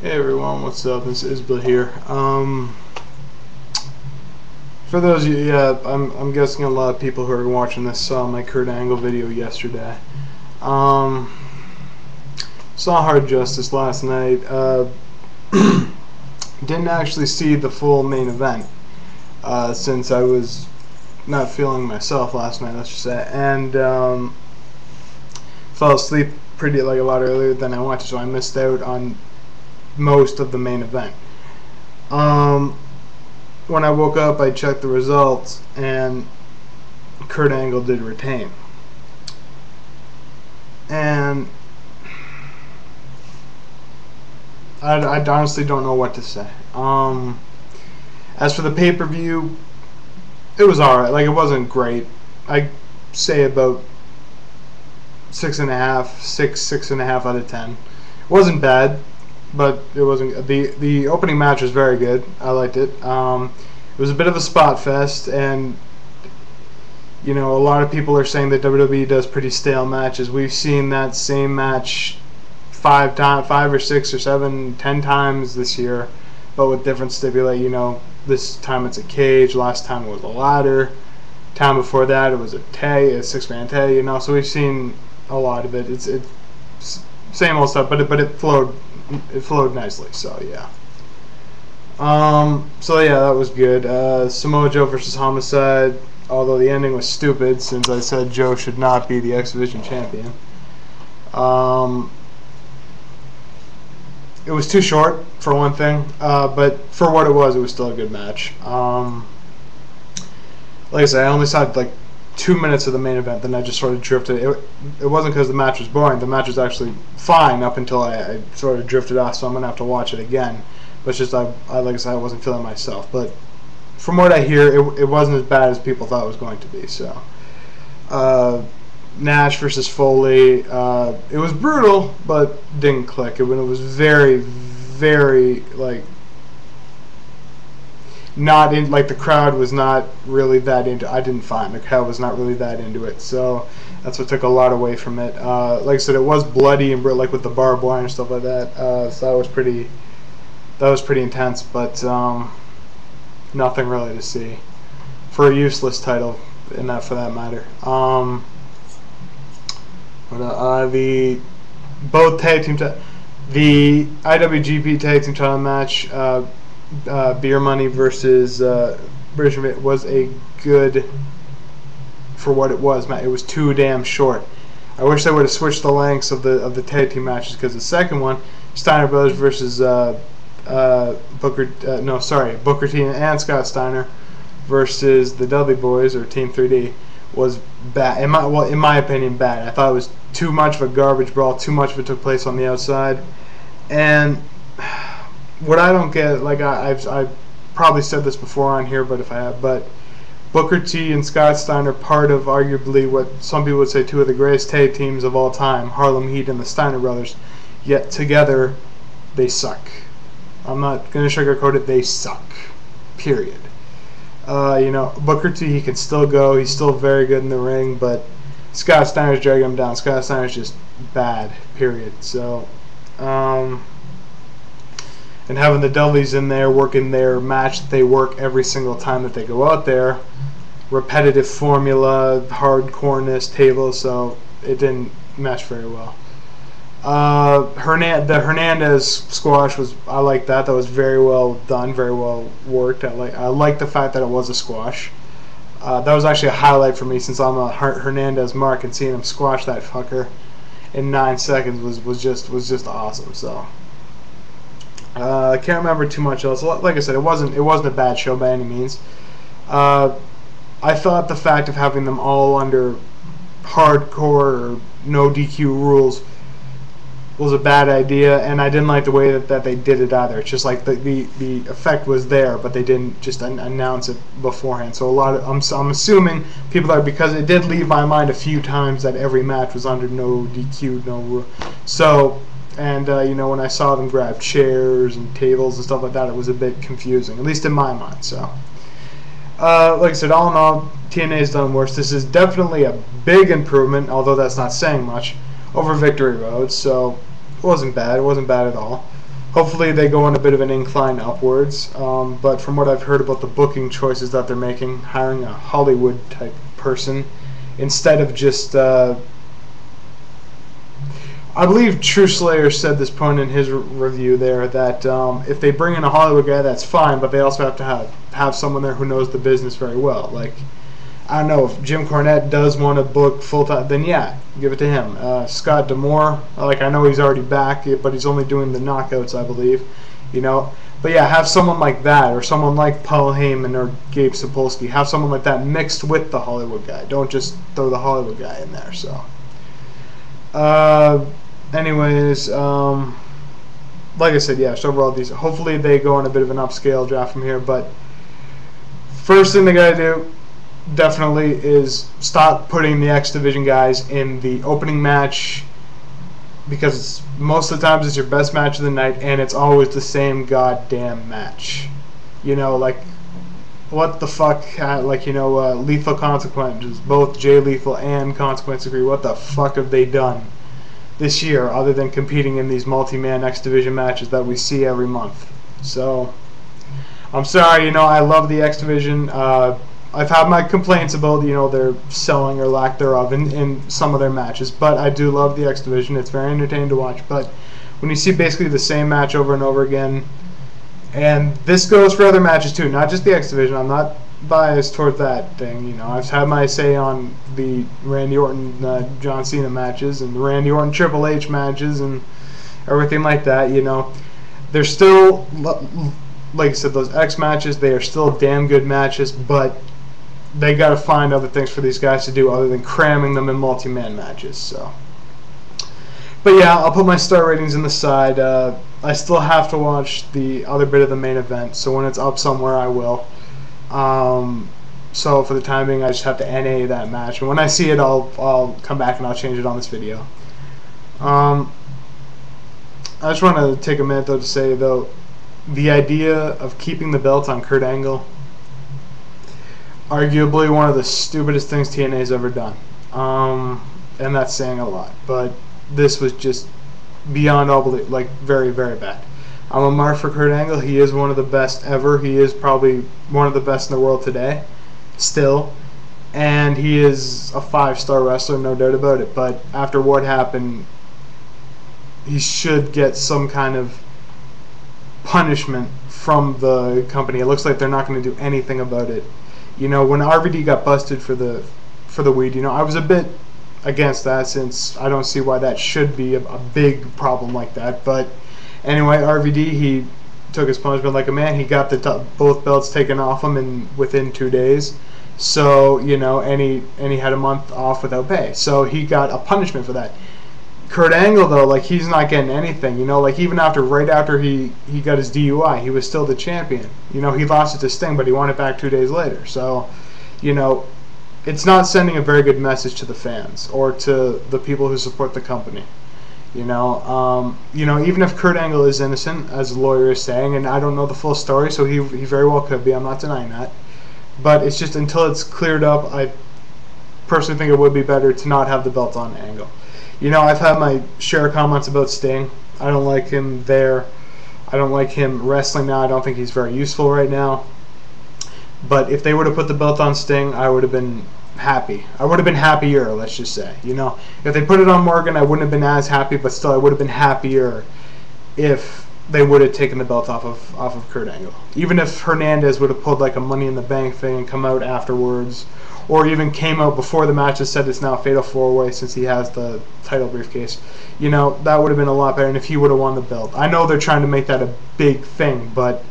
Hey everyone, what's up? It's Isbla here. For those of you, yeah, I'm guessing a lot of people who are watching this saw my Kurt Angle video yesterday. Saw Hard Justice last night. Didn't actually see the full main event since I was not feeling myself last night, let's just say, and fell asleep a lot earlier than I wanted to, so I missed out on most of the main event. When I woke up, I checked the results, and Kurt Angle did retain. And I honestly don't know what to say. As for the pay-per-view, it was alright. Like, it wasn't great. I'd say about 6.5 out of 10. It wasn't bad, but it wasn't. The opening match was very good. I liked it. It was a bit of a spot fest, and you know, a lot of people are saying that WWE does pretty stale matches. We've seen that same match 5 or 6 or 7, 10 times this year, but with different stipulate. You know, this time it's a cage. Last time it was a ladder. Time before that it was a 6-man tag. You know, so we've seen a lot of it. It's same old stuff, but it flowed. It flowed nicely, so yeah. So yeah, that was good. Samoa Joe versus Homicide, although the ending was stupid since I said Joe should not be the X Division champion. It was too short, for one thing, but for what it was still a good match. Like I said, I only saw like 2 minutes of the main event, then I just sort of drifted. It wasn't because the match was boring. The match was actually fine up until I sort of drifted off, so I'm going to have to watch it again. But it's just, like I said, I wasn't feeling myself. But from what I hear, it wasn't as bad as people thought it was going to be. So, Nash versus Foley, it was brutal, but didn't click. It was very, very, like, not in, like, the crowd was not really that into. I didn't find the crowd was not really that into it, so that's what took a lot away from it. Like I said, it was bloody and like with the barbed wire and stuff like that. So that was pretty intense, but nothing really to see for a useless title, and that for that matter. The both tag team the IWGP tag team title match. Beer Money versus British was a good for what it was. It was too damn short. I wish they would have switched the lengths of the tag team matches, because the second one, Steiner Brothers versus Booker T and Scott Steiner versus the Dudley Boys, or Team 3D, was bad. In my opinion, bad. I thought it was too much of a garbage brawl. Too much of it took place on the outside, and what I don't get, like I've probably said this before on here, but if I have, but Booker T and Scott Steiner, part of arguably what some people would say 2 of the greatest tag teams of all time, Harlem Heat and the Steiner Brothers, yet together they suck. I'm not going to sugarcoat it, they suck. Period. You know, Booker T, he can still go, he's still very good in the ring, but Scott Steiner's dragging him down. Scott Steiner's just bad, period. So, and having the Dudleys in there working their match that they work every single time that they go out there, repetitive formula, hardcoreness, table, so it didn't mesh very well. The Hernandez squash I like that. That was very well done, very well worked. I like the fact that it was a squash. That was actually a highlight for me, since I'm a Hernandez mark, and seeing him squash that fucker in 9 seconds was just awesome. So. I can't remember too much else. Like I said, it wasn't a bad show by any means. I thought the fact of having them all under hardcore or no DQ rules was a bad idea, and I didn't like the way that they did it either. It's just like the effect was there, but they didn't just announce it beforehand. So I'm assuming people are, because it did leave my mind a few times that every match was under no DQ, no rule. So. And, you know, when I saw them grab chairs and tables and stuff like that, it was a bit confusing, at least in my mind. So, like I said, all in all, TNA's done worse. This is definitely a big improvement, although that's not saying much, over Victory Road. So, it wasn't bad. It wasn't bad at all. hopefully they go on a bit of an incline upwards. But from what I've heard about the booking choices that they're making, hiring a Hollywood type person instead of just I believe True Slayer said this point in his review there, that if they bring in a Hollywood guy, that's fine, but they also have to have someone there who knows the business very well. Like, I don't know, if Jim Cornette does want to book full-time, then yeah, give it to him. Scott D'Amore, like, I know he's already back, but he's only doing the knockouts, I believe, you know. But yeah, have someone like that, or someone like Paul Heyman or Gabe Sapolsky. Have someone like that mixed with the Hollywood guy. Don't just throw the Hollywood guy in there, so. Anyways, like I said, yeah, so overall, hopefully they go on a bit of an upscale draft from here, but first thing they gotta do, definitely, is stop putting the X Division guys in the opening match, because most of the times it's your best match of the night, and it's always the same goddamn match. You know, like, what the fuck, like, you know, Lethal Consequences, both Jay Lethal and Consequence agree, what the fuck have they done this year other than competing in these multi-man X Division matches that we see every month? So, I'm sorry, you know, I love the X Division. I've had my complaints about, you know, their selling or lack thereof in some of their matches, but I do love the X Division. It's very entertaining to watch. But when you see basically the same match over and over again, and this goes for other matches too, not just the X Division. I'm not biased toward that thing. You know, I've had my say on the Randy Orton, John Cena matches, and the Randy Orton Triple H matches, and everything like that. You know, they're still, like I said, those X matches. They are still damn good matches, but they got to find other things for these guys to do other than cramming them in multi-man matches. So, but yeah, I'll put my star ratings in the side. I still have to watch the other bit of the main event, so when it's up somewhere, I will. So for the time being, I just have to NA that match, and when I see it, I'll come back and I'll change it on this video. I just want to take a minute though to say though, the idea of keeping the belt on Kurt Angle, arguably one of the stupidest things TNA's ever done, and that's saying a lot. But this was just beyond all belief, like very, very bad. I'm a mark for Kurt Angle. He is one of the best ever. He is probably one of the best in the world today, still, and he is a 5-star wrestler, no doubt about it. But after what happened, he should get some kind of punishment from the company. It looks like they're not going to do anything about it. You know, when RVD got busted for the weed, you know, I was a bit against that, since I don't see why that should be a big problem like that. But anyway, RVD, he took his punishment like a man. He got both belts taken off him within 2 days. So, you know, and he had a month off without pay. So he got a punishment for that. Kurt Angle, though, like, he's not getting anything. You know, like, even right after he got his DUI, he was still the champion. You know, he lost it to Sting, but he won it back 2 days later. So, you know, it's not sending a very good message to the fans or to the people who support the company. You know, even if Kurt Angle is innocent, as the lawyer is saying, and I don't know the full story, so he very well could be. I'm not denying that. But it's just, until it's cleared up, I personally think it would be better to not have the belt on Angle. You know, I've had my share of comments about Sting. I don't like him there. I don't like him wrestling now. I don't think he's very useful right now. But if they would have put the belt on Sting, I would have been happy. I would have been happier, let's just say. You know, if they put it on Morgan, I wouldn't have been as happy, but still I would have been happier if they would have taken the belt off of Kurt Angle. Even if Hernandez would have pulled like a Money in the Bank thing and come out afterwards, or even came out before the match and said it's now a fatal 4-way since he has the title briefcase, you know, that would have been a lot better, and if he would have won the belt. I know they're trying to make that a big thing, but,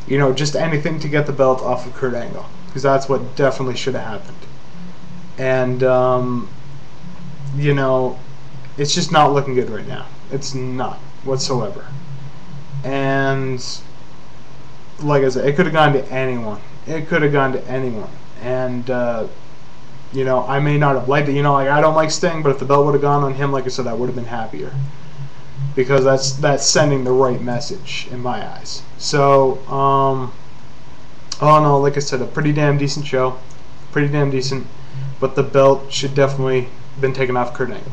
you know, just anything to get the belt off of Kurt Angle, because that's what definitely should have happened. And, you know, it's just not looking good right now. It's not whatsoever. And, like I said, it could have gone to anyone. It could have gone to anyone. And, you know, I may not have liked it. You know, like, I don't like Sting, but if the belt would have gone on him, like I said, I would have been happier. Because that's sending the right message in my eyes. So, all in all, like I said, a pretty damn decent show. Pretty damn decent. But the belt should definitely have been taken off Kurt Angle.